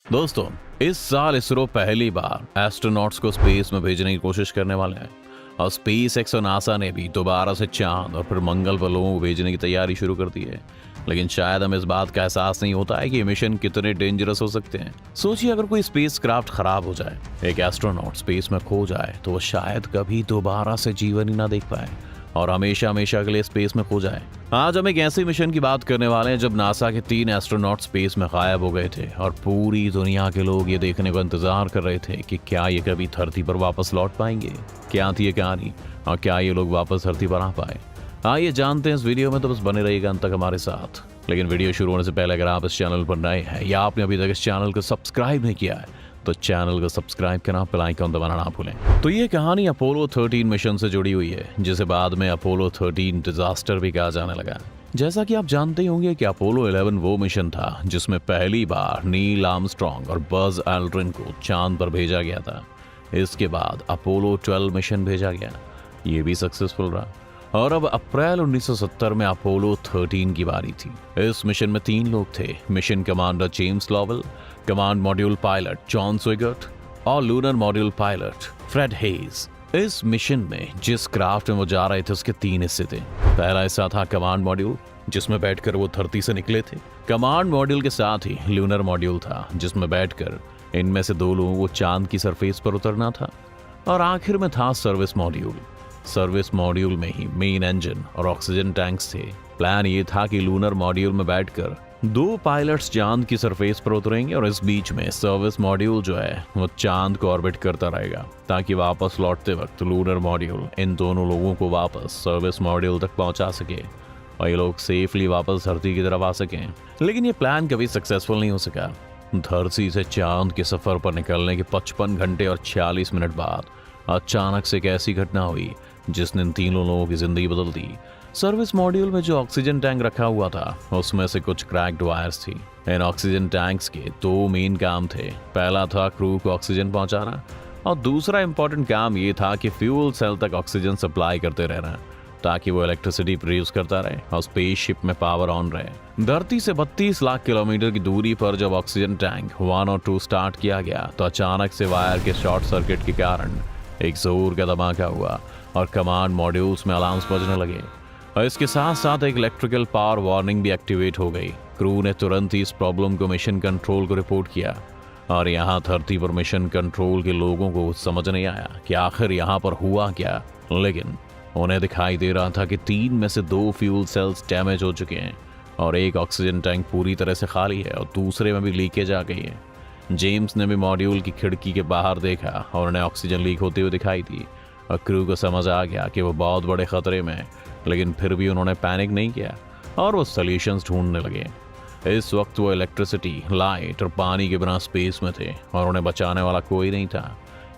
दोस्तों, इस साल इसरो पहली बार एस्ट्रोनॉट्स को स्पेस में भेजने की कोशिश करने वाले हैं और स्पेस एक्स और नासा ने भी दोबारा से चांद और फिर मंगल पर लोगों को भेजने की तैयारी शुरू कर दी है। लेकिन शायद हमें इस बात का एहसास नहीं होता है कि ये मिशन कितने डेंजरस हो सकते हैं। सोचिए, अगर कोई स्पेस क्राफ्ट खराब हो जाए, एक एस्ट्रोनॉट स्पेस में खो जाए, तो वो शायद कभी दोबारा से जीवन ही ना देख पाए और हमेशा हमेशा के लिए स्पेस में खो जाए। आज हम एक ऐसे मिशन की बात करने वाले हैं जब नासा के 3 एस्ट्रोनॉट स्पेस में गायब हो गए थे और पूरी दुनिया के लोग ये देखने को इंतजार कर रहे थे कि क्या ये कभी धरती पर वापस लौट पाएंगे। क्या थी ये कहानी और क्या ये लोग वापस धरती पर आ पाए? आइए जानते हैं इस वीडियो में, तो बस बने रहिएगा अंत तक हमारे साथ। लेकिन वीडियो शुरू होने से पहले अगर आप इस चैनल पर नए हैं या आपने अभी तक इस चैनल को सब्सक्राइब नहीं किया है तो चैनल को सब्सक्राइब करना, बेल आइकन दबाना ना भूलें। तो ये कहानी अपोलो 13 मिशन से जुड़ी हुई है, जिसे बाद में अपोलो 13 डिजास्टर भी कहा जाने लगा। जैसा कि आप जानते ही होंगे कि अपोलो 11 वो मिशन था जिसमें पहली बार नील आर्मस्ट्रॉन्ग और बज एल्ड्रिन को चांद पर भेजा गया था। इसके बाद अपोलो 12 मिशन भेजा गया, ये भी सक्सेसफुल रहा और अब अप्रैल 1970 में अपोलो 13 की बारी थी। इस मिशन में 3 लोग थे, mission commander James Lovell, command module pilot John Swigert और lunar module pilot Fred Haise. इस मिशन में जिस क्राफ्ट में वो जा रहे थे उसके 3 हिस्से थे। पहला हिस्सा था कमांड मॉड्यूल, जिसमें बैठकर वो धरती से निकले थे। कमांड मॉड्यूल के साथ ही लूनर मॉड्यूल था, जिसमें बैठकर इनमें से 2 लोगों को चांद की सरफेस पर उतरना था। और आखिर में था सर्विस मॉड्यूल। सर्विस मॉड्यूल में ही मेन इंजन और ऑक्सीजन टैंक्स थे। प्लान ये था कि लूनर मॉड्यूल में बैठकर 2 पायलट्स चांद की सरफेस पर उतरेंगे और इस बीच में सर्विस मॉड्यूल जो है वो चांद को ऑर्बिट करता रहेगा, ताकि वापस लौटते वक्त लूनर मॉड्यूल इन दोनों लोगों को वापस सर्विस मॉड्यूल तक पहुंचा सके और ये लोग सेफली वापस धरती की तरफ आ सकें। लेकिन ये प्लान कभी सक्सेसफुल नहीं हो सका। धरती से चांद के सफर पर निकलने के 55 घंटे और 46 मिनट बाद अचानक से एक ऐसी घटना हुई जिसने इन 3 लोगों की जिंदगी बदल दी। सर्विस मॉड्यूल में जो ऑक्सीजन टैंक रखा हुआ था उसमें से कुछ क्रैक्ड वायर्स थी। इन ऑक्सीजन टैंक्स के 2 मेन काम थे। पहला था क्रू को ऑक्सीजन पहुंचाना और दूसरा इंपॉर्टेंट काम ये था कि फ्यूल सेल तक ऑक्सीजन सप्लाई करते रहना, ताकि वो इलेक्ट्रिसिटी प्रोड्यूस करता रहे और स्पेसशिप में पावर ऑन रहे। धरती से 32 लाख किलोमीटर की दूरी पर जब ऑक्सीजन टैंक 1 और 2 स्टार्ट किया गया तो अचानक से वायर के शॉर्ट सर्किट के कारण एक जोर का धमाका हुआ और कमांड मॉड्यूल्स में अलार्म्स बजने लगे और इसके साथ साथ एक इलेक्ट्रिकल पावर वार्निंग भी एक्टिवेट हो गई। क्रू ने तुरंत ही इस प्रॉब्लम को मिशन कंट्रोल को रिपोर्ट किया और यहाँ धरती पर मिशन कंट्रोल के लोगों को समझ नहीं आया कि आखिर यहाँ पर हुआ क्या। लेकिन उन्हें दिखाई दे रहा था कि 3 में से 2 फ्यूल सेल्स डैमेज हो चुके हैं और एक ऑक्सीजन टैंक पूरी तरह से खाली है और दूसरे में भी लीकेज आ गई है। जेम्स ने भी मॉड्यूल की खिड़की के बाहर देखा और उन्हें ऑक्सीजन लीक होते हुए दिखाई दी और क्रू को समझ आ गया कि वो बहुत बड़े खतरे में है। लेकिन फिर भी उन्होंने पैनिक नहीं किया और वो सॉल्यूशंस ढूंढने लगे। इस वक्त वो इलेक्ट्रिसिटी, लाइट और पानी के बिना स्पेस में थे और उन्हें बचाने वाला कोई नहीं था।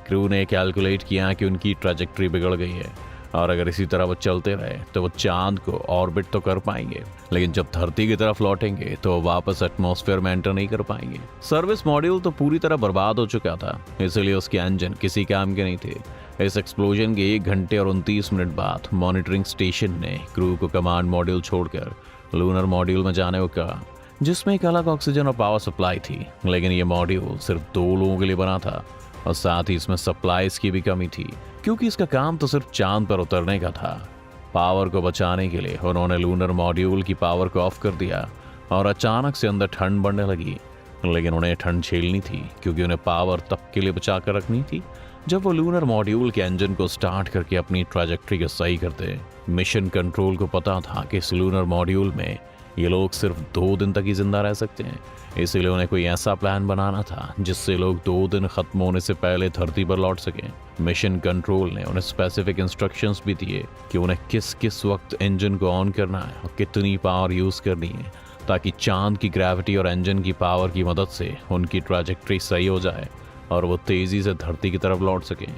क्रू ने कैलकुलेट किया कि उनकी ट्रैजेक्टरी बिगड़ गई है और अगर इसी तरह वो चलते रहे तो वो चांद को ऑर्बिट तो कर पाएंगे, लेकिन जब धरती की तरफ लौटेंगे तो वो वापस एटमॉस्फेयर में एंटर नहीं कर पाएंगे। सर्विस मॉड्यूल तो पूरी तरह बर्बाद हो चुका था, इसलिए उसके इंजन किसी काम के नहीं थे। इस एक्सप्लोजन के 1 घंटे और 29 मिनट बाद मॉनिटरिंग स्टेशन ने क्रू को कमांड मॉड्यूल छोड़कर लूनर मॉड्यूल में जाने को कहा, जिसमें एक अलग ऑक्सीजन और पावर सप्लाई थी। लेकिन ये मॉड्यूल सिर्फ 2 लोगों के लिए बना था और साथ ही इसमें सप्लाईज की भी कमी थी, क्योंकि इसका काम तो सिर्फ चांद पर उतरने का था। पावर को बचाने के लिए उन्होंने लूनर मॉड्यूल की पावर को ऑफ कर दिया और अचानक से अंदर ठंड बढ़ने लगी। लेकिन उन्हें ठंड झेलनी थी, क्योंकि उन्हें पावर तब के लिए बचा कर रखनी थी जब वो लूनर मॉड्यूल के इंजन को स्टार्ट करके अपनी ट्रैजेक्टरी को सही करते। मिशन कंट्रोल को पता था कि इस लूनर मॉड्यूल में ये लोग सिर्फ 2 दिन तक ही जिंदा रह सकते हैं, इसीलिए उन्हें कोई ऐसा प्लान बनाना था जिससे लोग 2 दिन खत्म होने से पहले धरती पर लौट सकें। मिशन कंट्रोल ने उन्हें स्पेसिफिक इंस्ट्रक्शंस भी दिए कि उन्हें किस किस वक्त इंजन को ऑन करना है और कितनी पावर यूज करनी है, ताकि चांद की ग्रेविटी और इंजन की पावर की मदद से उनकी ट्रैजेक्टरी सही हो जाए और वो तेजी से धरती की तरफ लौट सकें।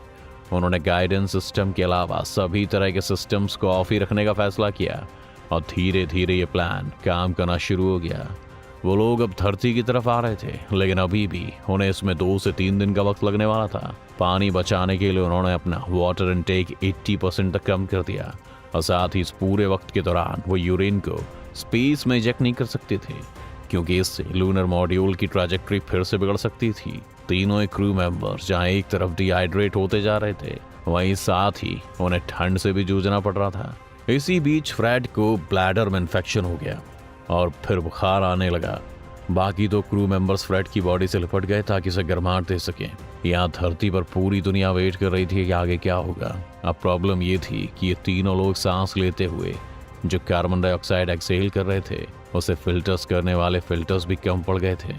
उन्होंने गाइडेंस सिस्टम के अलावा सभी तरह के सिस्टम्स को ऑफ ही रखने का फैसला किया और धीरे धीरे ये प्लान काम करना शुरू हो गया। वो लोग अब धरती की तरफ आ रहे थे, लेकिन अभी भी उन्हें इसमें 2 से 3 दिन का वक्त लगने वाला था। पानी बचाने के लिए उन्होंने अपना वाटर इनटेक 80% तक कम कर दिया और साथ ही इस पूरे वक्त के दौरान वो यूरेन को स्पेस में इंजेक्ट नहीं कर सकते थे, क्योंकि इससे लूनर मॉड्यूल की ट्रैजेक्टरी फिर से बिगड़ सकती थी। तीनों क्रू मेंबर्स जहां एक तरफ डिहाइड्रेट होते जा रहे थे, वहीं साथ ही उन्हें ठंड से भी जूझना पड़ रहा था। इसी बीच फ्रेड को ब्लैडर में इन्फेक्शन हो गया और फिर बुखार आने लगा। बाकी दो क्रू मेंबर्स फ्रेड की बॉडी से लिपट गए ताकि उसे गर्माहट दे सकें। यहाँ धरती पर पूरी दुनिया वेट कर रही थी कि आगे क्या होगा। अब प्रॉब्लम ये थी कि ये तीनों लोग सांस लेते हुए जो कार्बन डाइऑक्साइड एक्सेल कर रहे थे, उसे फिल्टर्स करने वाले फिल्टर्स भी कम पड़ गए थे,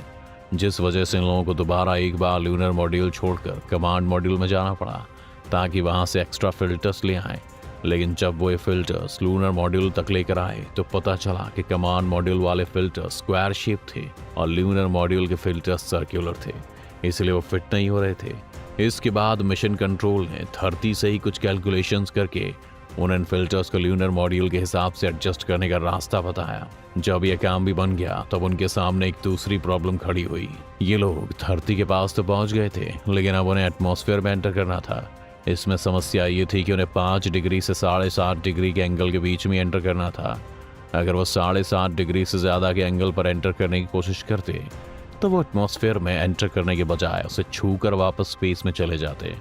जिस वजह से इन लोगों को दोबारा एक बार लूनर मॉड्यूल छोड़कर कमांड मॉड्यूल में जाना पड़ा ताकि वहां से एक्स्ट्रा फिल्टर्स ले आए। लेकिन जब वो ये फिल्टर्स लूनर मॉड्यूल तक लेकर आए तो पता चला कि कमांड मॉड्यूल वाले फिल्टर्स स्क्वायर शेप थे और लूनर मॉड्यूल के फिल्टर्स सर्कुलर थे, इसलिए वो फिट नहीं हो रहे थे। इसके बाद मिशन कंट्रोल ने धरती से ही कुछ कैलकुलेशंस करके उन फिल्टर्स को लूनर मॉड्यूल के हिसाब से एडजस्ट करने का रास्ता बताया। जब यह काम भी बन गया तब उनके सामने एक दूसरी प्रॉब्लम खड़ी हुई। ये लोग धरती के पास तो पहुंच गए थे, लेकिन अब उन्हें एटमॉस्फेयर में एंटर करना था। इसमें समस्या ये थी कि उन्हें 5 डिग्री से 7.5 डिग्री के एंगल के बीच में एंटर करना था। अगर वो 7.5 डिग्री से ज़्यादा के एंगल पर एंटर करने की कोशिश करते तो वो एटमॉस्फेयर में एंटर करने के बजाय उसे छूकर वापस स्पेस में चले जाते,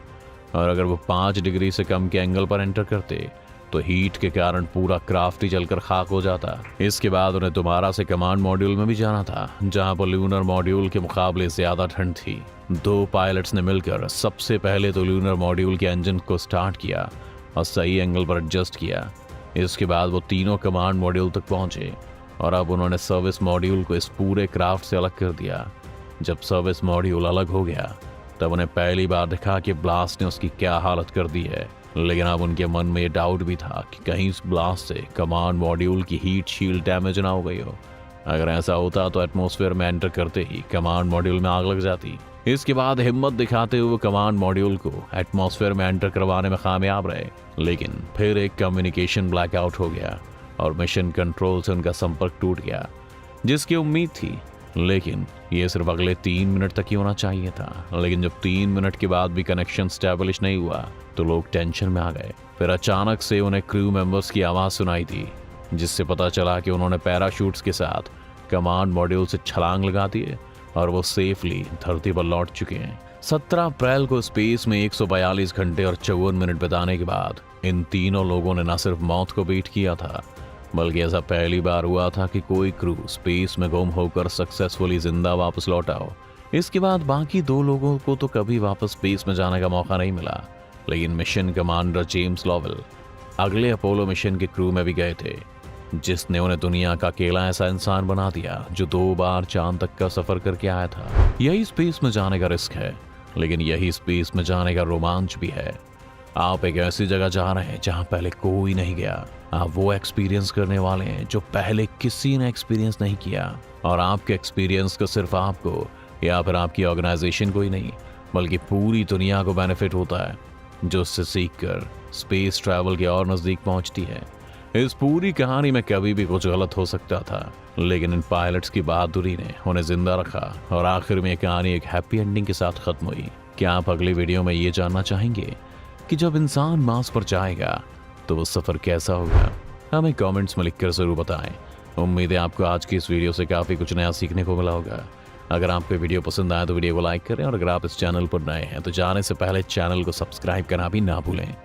और अगर वो 5 डिग्री से कम के एंगल पर एंटर करते तो हीट के कारण पूरा क्राफ्ट ही जलकर खाक हो जाता। इसके बाद उन्हें दोबारा से कमांड मॉड्यूल में भी जाना था, जहां पर लूनर मॉड्यूल के मुकाबले ज्यादा ठंड थी। 2 पायलट्स ने मिलकर सबसे पहले तो लूनर मॉड्यूल के इंजन को स्टार्ट किया और सही एंगल पर एडजस्ट किया। इसके बाद वो तीनों कमांड मॉड्यूल तक पहुंचे और अब उन्होंने सर्विस मॉड्यूल को इस पूरे क्राफ्ट से अलग कर दिया। जब सर्विस मॉड्यूल अलग हो गया तब उन्हें पहली बार दिखा कि ब्लास्ट ने उसकी क्या हालत कर दी है। लेकिन अब उनके मन में ये डाउट भी था कि कहीं इस ब्लास्ट से कमांड मॉड्यूल की हीट शील्ड डैमेज ना हो गई हो। अगर ऐसा होता तो एटमॉस्फेयर में एंटर करते ही कमांड मॉड्यूल में आग लग जाती। इसके बाद हिम्मत दिखाते हुए कमांड मॉड्यूल को एटमॉस्फेयर में एंटर करवाने में कामयाब रहे, लेकिन फिर एक कम्युनिकेशन ब्लैकआउट हो गया और मिशन कंट्रोल से उनका संपर्क टूट गया, जिसकी उम्मीद थी। लेकिन ये सिर्फ अगले 3 मिनट तक ही होना चाहिए था। लेकिन जब 3 मिनट के बाद भी कनेक्शन स्टैब्लिश नहीं हुआ तो लोग टेंशन में आ गए। फिर अचानक से उन्हें क्रू मेंबर्स की आवाज़ सुनाई दी, जिससे पता चला कि उन्होंने पैराशूट्स के साथ कमांड मॉड्यूल से छलांग लगा दिए और वो सेफली धरती पर लौट चुके हैं। 17 अप्रैल को स्पेस में 142 घंटे और 54 मिनट बिताने के बाद इन तीनों लोगों ने न सिर्फ मौत को बीट किया था, बल्कि ऐसा पहली बार हुआ था कि कोई क्रू स्पेस में गुम होकर सक्सेसफुली जिंदा वापस लौटा हो। इसके बाद बाकी 2 लोगों को तो कभी वापस स्पेस में जाने का मौका नहीं मिला, लेकिन मिशन कमांडर जेम्स लॉवेल अगले अपोलो मिशन के क्रू में भी गए थे, जिसने उन्हें दुनिया का अकेला ऐसा इंसान बना दिया जो 2 बार चांद तक का सफर करके आया था। यही स्पेस में जाने का रिस्क है, लेकिन यही स्पेस में जाने का रोमांच भी है। आप एक ऐसी जगह जा रहे हैं जहां पहले कोई नहीं गया। आप वो एक्सपीरियंस करने वाले हैं जो पहले किसी ने एक्सपीरियंस नहीं किया, और आपके एक्सपीरियंस का सिर्फ आपको या फिर आपकी ऑर्गेनाइजेशन को ही नहीं, बल्कि पूरी दुनिया को बेनिफिट होता है, जो उससे सीखकर स्पेस ट्रैवल के और नज़दीक पहुंचती है। इस पूरी कहानी में कभी भी कुछ गलत हो सकता था, लेकिन इन पायलट्स की बहादुरी ने उन्हें जिंदा रखा और आखिर में कहानी एक हैप्पी एंडिंग के साथ खत्म हुई। क्या आप अगली वीडियो में ये जानना चाहेंगे कि जब इंसान मार्स पर जाएगा तो वो सफ़र कैसा होगा? हमें कमेंट्स में लिखकर ज़रूर बताएं। उम्मीद है आपको आज की इस वीडियो से काफ़ी कुछ नया सीखने को मिला होगा। अगर आपको वीडियो पसंद आए तो वीडियो को लाइक करें, और अगर आप इस चैनल पर नए हैं तो जाने से पहले चैनल को सब्सक्राइब करना भी ना भूलें।